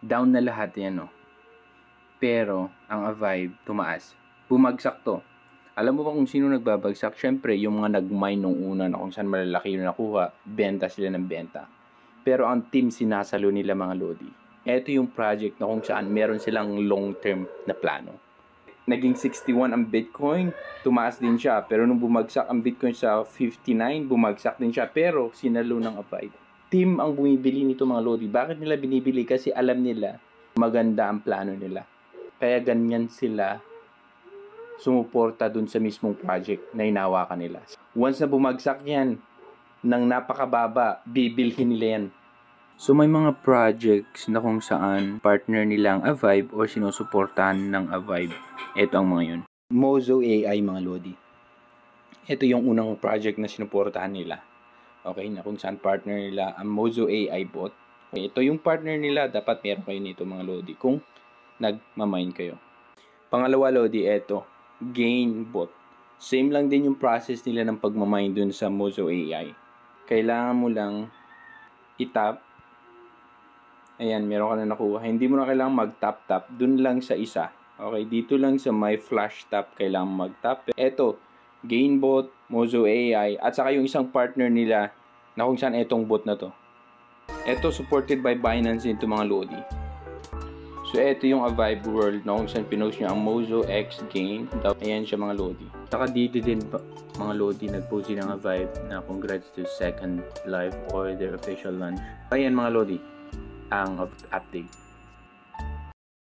Down na lahat yan, no? Pero, ang Avive, tumaas. Bumagsak to. Alam mo ba kung sino nagbabagsak? Siyempre, yung mga nag-mine nung una na kung saan malalaki yung nakuha, benta sila ng benta. Pero ang team sinasalo nila mga lodi. Ito yung project na kung saan meron silang long-term na plano. Naging 61 ang Bitcoin, tumaas din siya. Pero nung bumagsak ang Bitcoin sa 59, bumagsak din siya. Pero sinalo ng Avive. Team ang bumibili nito mga lodi. Bakit nila binibili? Kasi alam nila maganda ang plano nila. Kaya ganyan sila sumuporta dun sa mismong project na hinawakan nila. Once na bumagsak yan, ng napakababa, bibilhin nila yan. So may mga projects na kung saan partner nila ang Avive o sinusuportahan ng Avive. Ito ang mga yun. Mozo AI mga lodi. Ito yung unang project na sinuportahan nila. Okay, na kung saan partner nila ang Mozo AI bot. Okay, ito yung partner nila, dapat meron kayo nito mga lodi kung nagmamine kayo. Pangalawa lodi, ito, Gain bot. Same lang din yung process nila ng pagmamine dun sa Mozo AI. Kailangan mo lang itap. Ayan, meron ka na nakuha. Hindi mo na kailangan mag-tap-tap. Dun lang sa isa. Okay, dito lang sa my flash tap kailangan mag-tap. Ito, Gainbot, Mozo AI, at saka yung isang partner nila na kung saan etong bot na to. Ito, supported by Binance ito mga lodi. So, ito yung Avive World na kung saan pinost niya ang Mozo X Gain. Ayan siya mga lodi. Saka dito din mga lodi nag-post din ang Avive na congrats to second live or their official launch. Ayan mga lodi ang update.